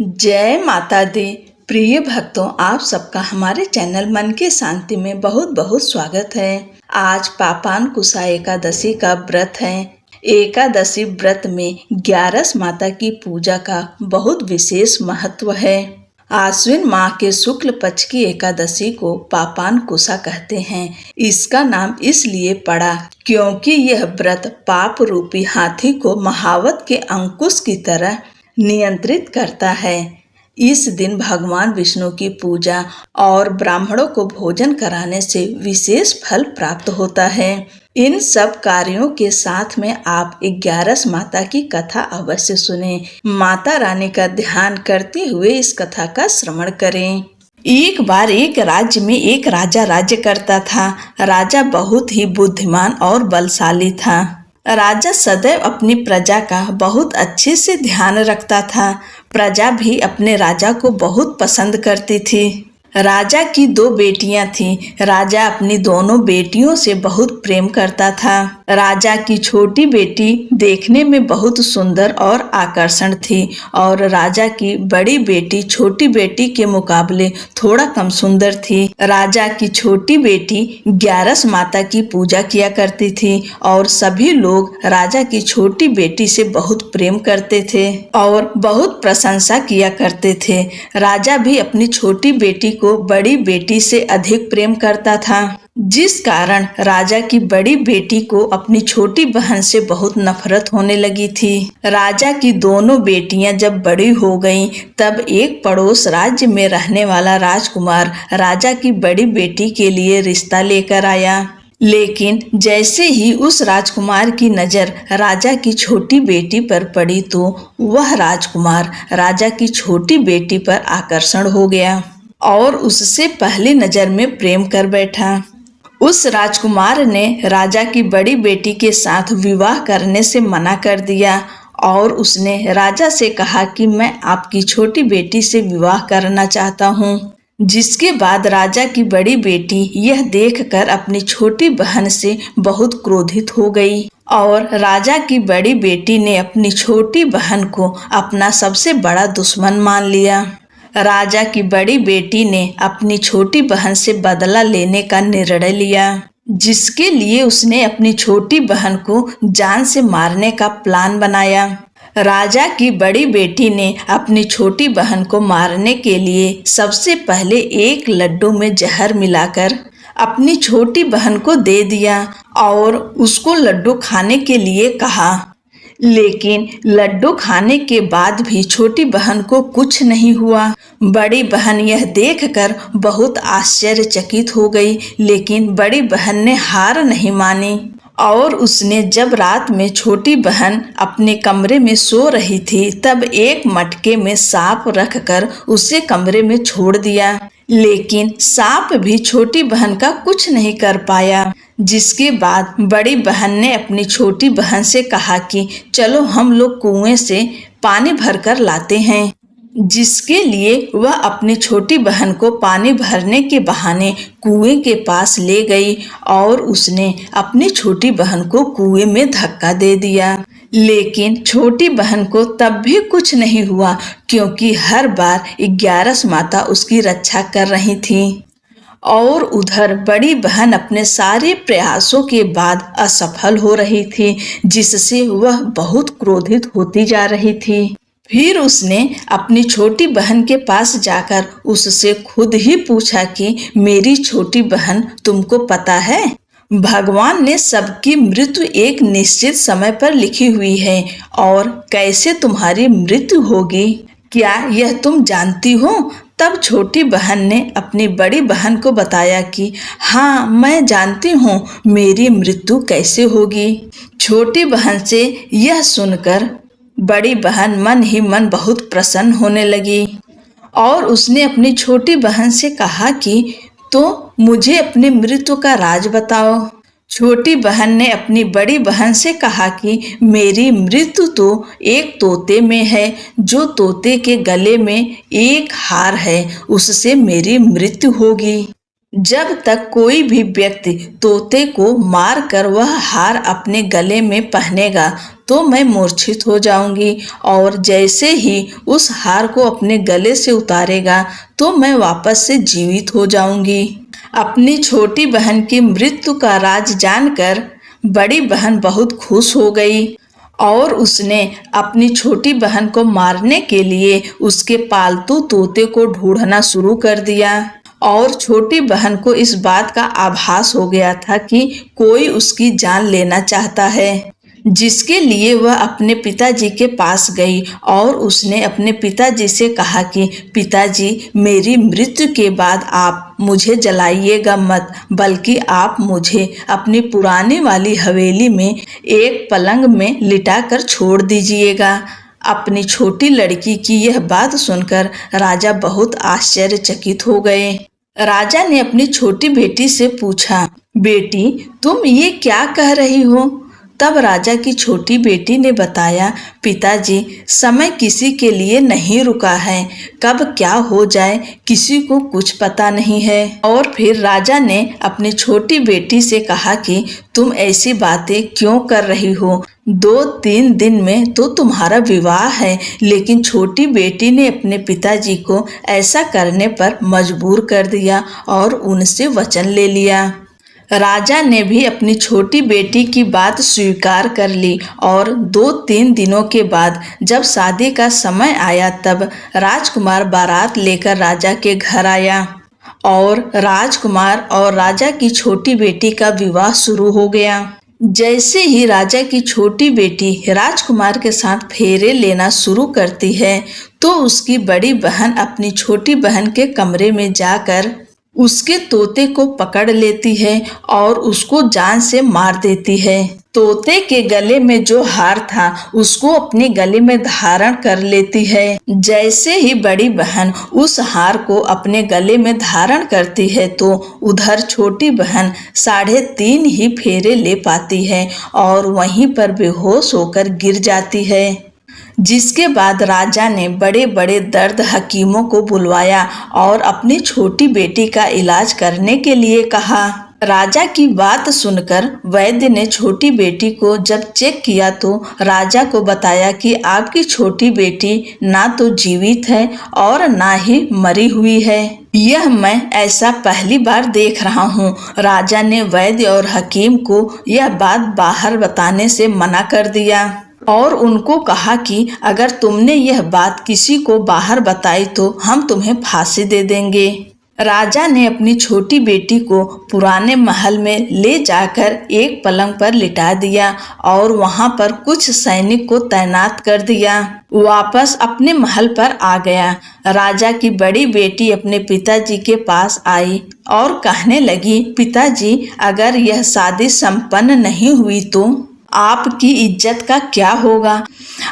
जय माता दी। प्रिय भक्तों, आप सबका हमारे चैनल मन की शांति में बहुत बहुत स्वागत है। आज पापानकुशा एकादशी का व्रत है। एकादशी व्रत में 11 माता की पूजा का बहुत विशेष महत्व है। आश्विन माह के शुक्ल पक्ष की एकादशी को पापानकुशा कहते हैं। इसका नाम इसलिए पड़ा क्योंकि यह व्रत पाप रूपी हाथी को महावत के अंकुश की तरह नियंत्रित करता है। इस दिन भगवान विष्णु की पूजा और ब्राह्मणों को भोजन कराने से विशेष फल प्राप्त होता है। इन सब कार्यों के साथ में आप 11 माता की कथा अवश्य सुनें। माता रानी का ध्यान करते हुए इस कथा का श्रवण करें। एक बार एक राज्य में एक राजा राज्य करता था। राजा बहुत ही बुद्धिमान और बलशाली था। राजा सदैव अपनी प्रजा का बहुत अच्छे से ध्यान रखता था। प्रजा भी अपने राजा को बहुत पसंद करती थी। राजा की 2 बेटियां थीं। राजा अपनी दोनों बेटियों से बहुत प्रेम करता था। राजा की छोटी बेटी देखने में बहुत सुंदर और आकर्षण थी और राजा की बड़ी बेटी छोटी बेटी के मुकाबले थोड़ा कम सुंदर थी। राजा की छोटी बेटी 11 माता की पूजा किया करती थी और सभी लोग राजा की छोटी बेटी से बहुत प्रेम करते थे और बहुत प्रशंसा किया करते थे। राजा भी अपनी छोटी बेटी को बड़ी बेटी से अधिक प्रेम करता था, जिस कारण राजा की बड़ी बेटी को अपनी छोटी बहन से बहुत नफरत होने लगी थी। राजा की दोनों बेटियां जब बड़ी हो गईं, तब एक पड़ोस राज्य में रहने वाला राजकुमार राजा की बड़ी बेटी के लिए रिश्ता लेकर आया। लेकिन जैसे ही उस राजकुमार की नज़र राजा की छोटी बेटी पर पड़ी, तो वह राजकुमार राजा की छोटी बेटी पर आकर्षण हो गया और उससे पहली नज़र में प्रेम कर बैठा। उस राजकुमार ने राजा की बड़ी बेटी के साथ विवाह करने से मना कर दिया और उसने राजा से कहा कि मैं आपकी छोटी बेटी से विवाह करना चाहता हूँ। जिसके बाद राजा की बड़ी बेटी यह देखकर अपनी छोटी बहन से बहुत क्रोधित हो गई और राजा की बड़ी बेटी ने अपनी छोटी बहन को अपना सबसे बड़ा दुश्मन मान लिया। राजा की बड़ी बेटी ने अपनी छोटी बहन से बदला लेने का निर्णय लिया, जिसके लिए उसने अपनी छोटी बहन को जान से मारने का प्लान बनाया। राजा की बड़ी बेटी ने अपनी छोटी बहन को मारने के लिए सबसे पहले एक लड्डू में जहर मिलाकर अपनी छोटी बहन को दे दिया और उसको लड्डू खाने के लिए कहा। लेकिन लड्डू खाने के बाद भी छोटी बहन को कुछ नहीं हुआ। बड़ी बहन यह देखकर बहुत आश्चर्यचकित हो गई, लेकिन बड़ी बहन ने हार नहीं मानी और उसने जब रात में छोटी बहन अपने कमरे में सो रही थी, तब एक मटके में सांप रखकर उसे कमरे में छोड़ दिया। लेकिन सांप भी छोटी बहन का कुछ नहीं कर पाया। जिसके बाद बड़ी बहन ने अपनी छोटी बहन से कहा कि चलो हम लोग कुएं से पानी भरकर लाते हैं। जिसके लिए वह अपनी छोटी बहन को पानी भरने के बहाने कुएं के पास ले गई और उसने अपनी छोटी बहन को कुएं में धक्का दे दिया। लेकिन छोटी बहन को तब भी कुछ नहीं हुआ, क्योंकि हर बार 11 माता उसकी रक्षा कर रही थी। और उधर बड़ी बहन अपने सारे प्रयासों के बाद असफल हो रही थी, जिससे वह बहुत क्रोधित होती जा रही थी। फिर उसने अपनी छोटी बहन के पास जाकर उससे खुद ही पूछा कि मेरी छोटी बहन, तुमको पता है भगवान ने सबकी मृत्यु एक निश्चित समय पर लिखी हुई है और कैसे तुम्हारी मृत्यु होगी, क्या यह तुम जानती हो? तब छोटी बहन ने अपनी बड़ी बहन को बताया कि हाँ, मैं जानती हूँ मेरी मृत्यु कैसे होगी। छोटी बहन से यह सुनकर बड़ी बहन मन ही मन बहुत प्रसन्न होने लगी और उसने अपनी छोटी बहन से कहा कि तो मुझे अपनी मृत्यु का राज बताओ। छोटी बहन ने अपनी बड़ी बहन से कहा कि मेरी मृत्यु तो एक तोते में है। जो तोते के गले में एक हार है, उससे मेरी मृत्यु होगी। जब तक कोई भी व्यक्ति तोते को मार कर वह हार अपने गले में पहनेगा, तो मैं मूर्छित हो जाऊंगी और जैसे ही उस हार को अपने गले से उतारेगा तो मैं वापस से जीवित हो जाऊंगी। अपनी छोटी बहन की मृत्यु का राज जानकर बड़ी बहन बहुत खुश हो गई और उसने अपनी छोटी बहन को मारने के लिए उसके पालतू तोते को ढूंढना शुरू कर दिया। और छोटी बहन को इस बात का आभास हो गया था कि कोई उसकी जान लेना चाहता है, जिसके लिए वह अपने पिताजी के पास गई और उसने अपने पिताजी से कहा कि पिताजी, मेरी मृत्यु के बाद आप मुझे जलाइएगा मत, बल्कि आप मुझे अपनी पुरानी वाली हवेली में एक पलंग में लिटाकर छोड़ दीजिएगा। अपनी छोटी लड़की की यह बात सुनकर राजा बहुत आश्चर्यचकित हो गए। राजा ने अपनी छोटी बेटी से पूछा, बेटी, तुम ये क्या कह रही हो? तब राजा की छोटी बेटी ने बताया, पिताजी, समय किसी के लिए नहीं रुका है, कब क्या हो जाए किसी को कुछ पता नहीं है। और फिर राजा ने अपनी छोटी बेटी से कहा कि तुम ऐसी बातें क्यों कर रही हो? 2-3 दिन में तो तुम्हारा विवाह है। लेकिन छोटी बेटी ने अपने पिताजी को ऐसा करने पर मजबूर कर दिया और उनसे वचन ले लिया। राजा ने भी अपनी छोटी बेटी की बात स्वीकार कर ली और 2-3 दिनों के बाद जब शादी का समय आया तब राजकुमार बारात लेकर राजा के घर आया और राजकुमार और राजा की छोटी बेटी का विवाह शुरू हो गया। जैसे ही राजा की छोटी बेटी राजकुमार के साथ फेरे लेना शुरू करती है तो उसकी बड़ी बहन अपनी छोटी बहन के कमरे में जाकर उसके तोते को पकड़ लेती है और उसको जान से मार देती है। तोते के गले में जो हार था उसको अपने गले में धारण कर लेती है। जैसे ही बड़ी बहन उस हार को अपने गले में धारण करती है तो उधर छोटी बहन 3.5 ही फेरे ले पाती है और वहीं पर बेहोश होकर गिर जाती है। जिसके बाद राजा ने बड़े बड़े दर्द हकीमों को बुलवाया और अपनी छोटी बेटी का इलाज करने के लिए कहा। राजा की बात सुनकर वैद्य ने छोटी बेटी को जब चेक किया तो राजा को बताया कि आपकी छोटी बेटी ना तो जीवित है और ना ही मरी हुई है। यह मैं ऐसा पहली बार देख रहा हूँ। राजा ने वैद्य और हकीम को यह बात बाहर बताने से मना कर दिया और उनको कहा कि अगर तुमने यह बात किसी को बाहर बताई तो हम तुम्हें फांसी दे देंगे। राजा ने अपनी छोटी बेटी को पुराने महल में ले जाकर एक पलंग पर लिटा दिया और वहां पर कुछ सैनिक को तैनात कर दिया। वापस अपने महल पर आ गया। राजा की बड़ी बेटी अपने पिताजी के पास आई और कहने लगी, पिताजी, अगर यह शादी संपन्न नहीं हुई तो आपकी इज्जत का क्या होगा?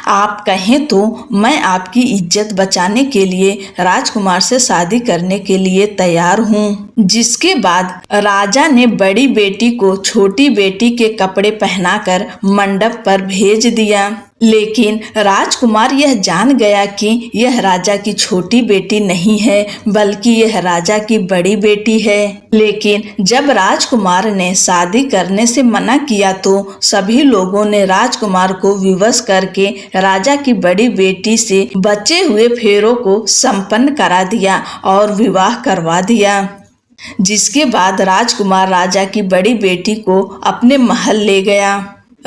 आप कहें तो मैं आपकी इज्जत बचाने के लिए राजकुमार से शादी करने के लिए तैयार हूँ। जिसके बाद राजा ने बड़ी बेटी को छोटी बेटी के कपड़े पहनाकर मंडप पर भेज दिया। लेकिन राजकुमार यह जान गया कि यह राजा की छोटी बेटी नहीं है बल्कि यह राजा की बड़ी बेटी है। लेकिन जब राजकुमार ने शादी करने से मना किया तो सभी लोगों ने राजकुमार को विवश करके राजा की बड़ी बेटी से बचे हुए फेरों को संपन्न करा दिया और विवाह करवा दिया। जिसके बाद राजकुमार राजा की बड़ी बेटी को अपने महल ले गया।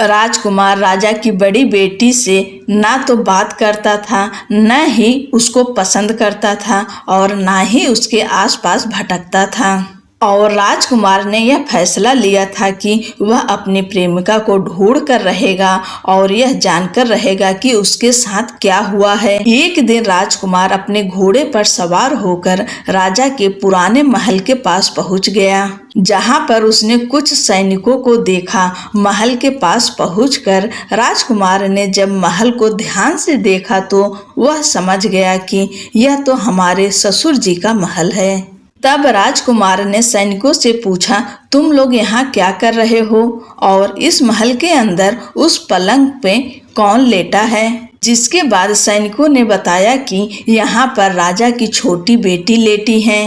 राजकुमार राजा की बड़ी बेटी से ना तो बात करता था, न ही उसको पसंद करता था और ना ही उसके आसपास भटकता था। और राजकुमार ने यह फैसला लिया था कि वह अपनी प्रेमिका को ढूंढ कर रहेगा और यह जानकर रहेगा कि उसके साथ क्या हुआ है। एक दिन राजकुमार अपने घोड़े पर सवार होकर राजा के पुराने महल के पास पहुंच गया, जहां पर उसने कुछ सैनिकों को देखा। महल के पास पहुंचकर राजकुमार ने जब महल को ध्यान से देखा तो वह समझ गया कि यह तो हमारे ससुर जी का महल है। तब राजकुमार ने सैनिकों से पूछा, तुम लोग यहाँ क्या कर रहे हो और इस महल के अंदर उस पलंग पे कौन लेटा है? जिसके बाद सैनिकों ने बताया कि यहाँ पर राजा की छोटी बेटी लेटी है।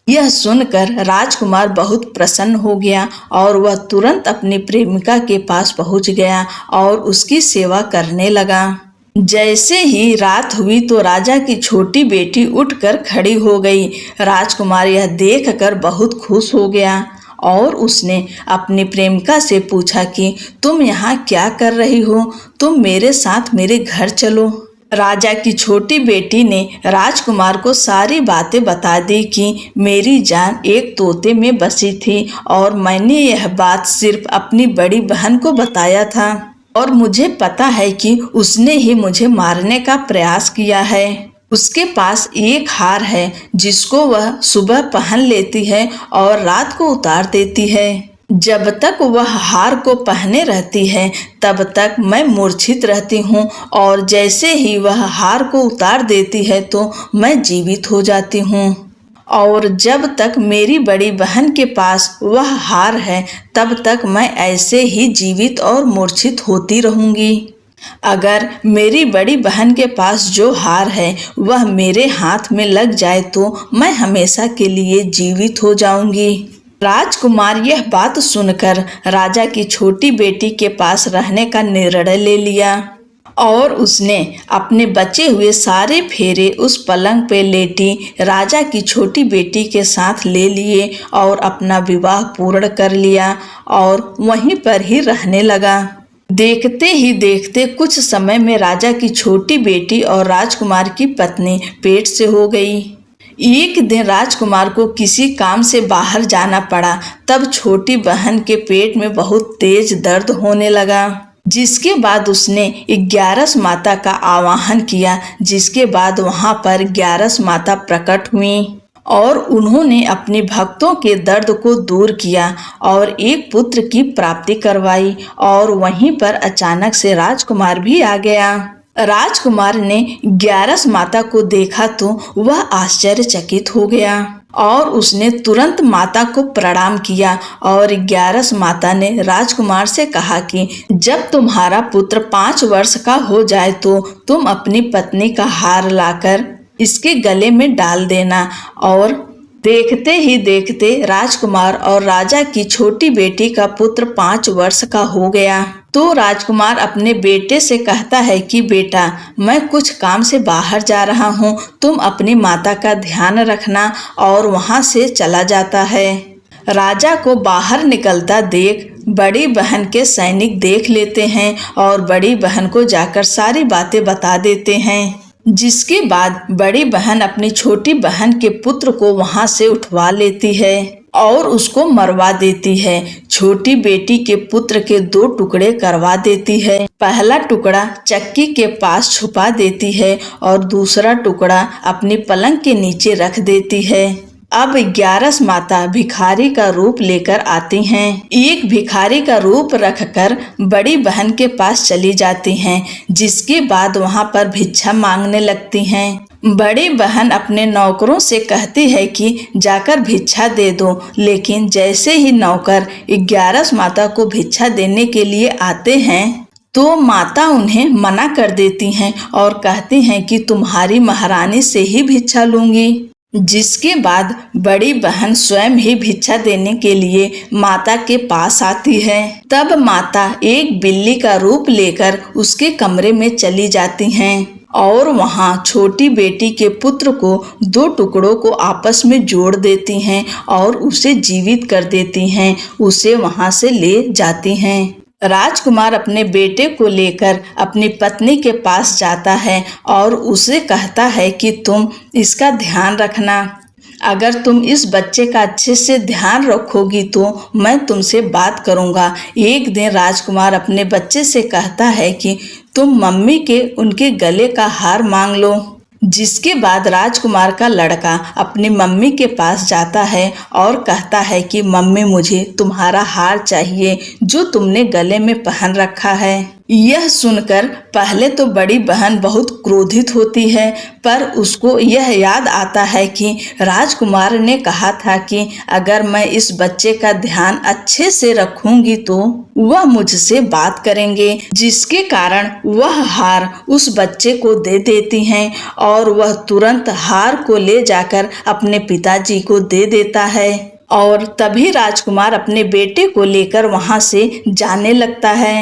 यह सुनकर राजकुमार बहुत प्रसन्न हो गया और वह तुरंत अपनी प्रेमिका के पास पहुंच गया और उसकी सेवा करने लगा। जैसे ही रात हुई तो राजा की छोटी बेटी उठकर खड़ी हो गई। राजकुमार यह देखकर बहुत खुश हो गया और उसने अपनी प्रेमिका से पूछा कि तुम यहाँ क्या कर रही हो? तुम मेरे साथ मेरे घर चलो। राजा की छोटी बेटी ने राजकुमार को सारी बातें बता दी कि मेरी जान एक तोते में बसी थी और मैंने यह बात सिर्फ अपनी बड़ी बहन को बताया था और मुझे पता है कि उसने ही मुझे मारने का प्रयास किया है। उसके पास एक हार है जिसको वह सुबह पहन लेती है और रात को उतार देती है। जब तक वह हार को पहने रहती है तब तक मैं मूर्छित रहती हूँ और जैसे ही वह हार को उतार देती है तो मैं जीवित हो जाती हूँ। और जब तक मेरी बड़ी बहन के पास वह हार है तब तक मैं ऐसे ही जीवित और मूर्छित होती रहूँगी। अगर मेरी बड़ी बहन के पास जो हार है वह मेरे हाथ में लग जाए तो मैं हमेशा के लिए जीवित हो जाऊंगी। राजकुमार यह बात सुनकर राजा की छोटी बेटी के पास रहने का निर्णय ले लिया और उसने अपने बचे हुए सारे फेरे उस पलंग पे लेटी राजा की छोटी बेटी के साथ ले लिए और अपना विवाह पूर्ण कर लिया और वहीं पर ही रहने लगा। देखते ही देखते कुछ समय में राजा की छोटी बेटी और राजकुमार की पत्नी पेट से हो गई। एक दिन राजकुमार को किसी काम से बाहर जाना पड़ा। तब छोटी बहन के पेट में बहुत तेज दर्द होने लगा, जिसके बाद उसने 11 माता का आवाहन किया, जिसके बाद वहां पर 11 माता प्रकट हुई और उन्होंने अपने भक्तों के दर्द को दूर किया और एक पुत्र की प्राप्ति करवाई। और वहीं पर अचानक से राजकुमार भी आ गया। राजकुमार ने 11 माता को देखा तो वह आश्चर्यचकित हो गया और उसने तुरंत माता को प्रणाम किया और 11 माता ने राजकुमार से कहा कि जब तुम्हारा पुत्र 5 वर्ष का हो जाए तो तुम अपनी पत्नी का हार लाकर इसके गले में डाल देना। और देखते ही देखते राजकुमार और राजा की छोटी बेटी का पुत्र 5 वर्ष का हो गया। तो राजकुमार अपने बेटे से कहता है कि बेटा, मैं कुछ काम से बाहर जा रहा हूँ, तुम अपनी माता का ध्यान रखना। और वहाँ से चला जाता है। राजा को बाहर निकलता देख बड़ी बहन के सैनिक देख लेते हैं और बड़ी बहन को जाकर सारी बातें बता देते हैं, जिसके बाद बड़ी बहन अपनी छोटी बहन के पुत्र को वहां से उठवा लेती है और उसको मरवा देती है। छोटी बेटी के पुत्र के 2 टुकड़े करवा देती है। पहला टुकड़ा चक्की के पास छुपा देती है और दूसरा टुकड़ा अपनी पलंग के नीचे रख देती है। अब 11 माता भिखारी का रूप लेकर आती हैं। एक भिखारी का रूप रखकर बड़ी बहन के पास चली जाती हैं, जिसके बाद वहां पर भिक्षा मांगने लगती हैं। बड़ी बहन अपने नौकरों से कहती है कि जाकर भिक्षा दे दो, लेकिन जैसे ही नौकर 11 माता को भिक्षा देने के लिए आते हैं तो माता उन्हें मना कर देती हैं और कहती हैं कि तुम्हारी महारानी से ही भिक्षा लूंगी। जिसके बाद बड़ी बहन स्वयं ही भिक्षा देने के लिए माता के पास आती है। तब माता एक बिल्ली का रूप लेकर उसके कमरे में चली जाती हैं और वहां छोटी बेटी के पुत्र को 2 टुकड़ों को आपस में जोड़ देती हैं और उसे जीवित कर देती हैं। उसे वहां से ले जाती हैं। राजकुमार अपने बेटे को लेकर अपनी पत्नी के पास जाता है और उसे कहता है कि तुम इसका ध्यान रखना। अगर तुम इस बच्चे का अच्छे से ध्यान रखोगी तो मैं तुमसे बात करूंगा। एक दिन राजकुमार अपने बच्चे से कहता है कि तुम मम्मी के उनके गले का हार मांग लो। जिसके बाद राजकुमार का लड़का अपनी मम्मी के पास जाता है और कहता है कि मम्मी, मुझे तुम्हारा हार चाहिए जो तुमने गले में पहन रखा है। यह सुनकर पहले तो बड़ी बहन बहुत क्रोधित होती है, पर उसको यह याद आता है कि राजकुमार ने कहा था कि अगर मैं इस बच्चे का ध्यान अच्छे से रखूंगी तो वह मुझसे बात करेंगे, जिसके कारण वह हार उस बच्चे को दे देती हैं और वह तुरंत हार को ले जाकर अपने पिताजी को दे देता है। और तभी राजकुमार अपने बेटे को लेकर वहां से जाने लगता है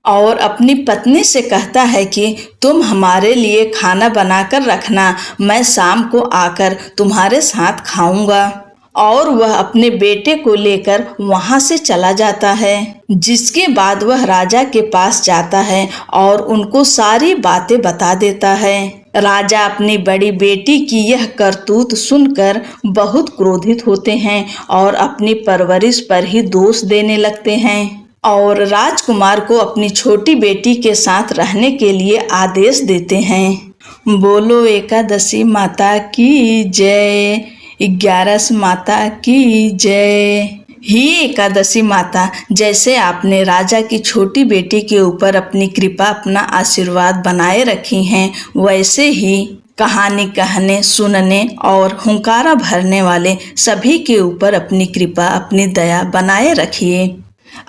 और अपनी पत्नी से कहता है कि तुम हमारे लिए खाना बनाकर रखना, मैं शाम को आकर तुम्हारे साथ खाऊंगा। और वह अपने बेटे को लेकर वहां से चला जाता है, जिसके बाद वह राजा के पास जाता है और उनको सारी बातें बता देता है। राजा अपनी बड़ी बेटी की यह करतूत सुनकर बहुत क्रोधित होते हैं और अपनी परवरिश पर ही दोष देने लगते हैं और राजकुमार को अपनी छोटी बेटी के साथ रहने के लिए आदेश देते हैं। बोलो एकादशी माता की जय, 11 माता की जय। ही एकादशी माता, जैसे आपने राजा की छोटी बेटी के ऊपर अपनी कृपा, अपना आशीर्वाद बनाए रखी हैं, वैसे ही कहानी कहने, सुनने और हुंकारा भरने वाले सभी के ऊपर अपनी कृपा, अपनी दया बनाए रखिए।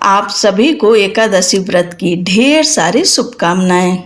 आप सभी को एकादशी व्रत की ढेर सारी शुभकामनाएं।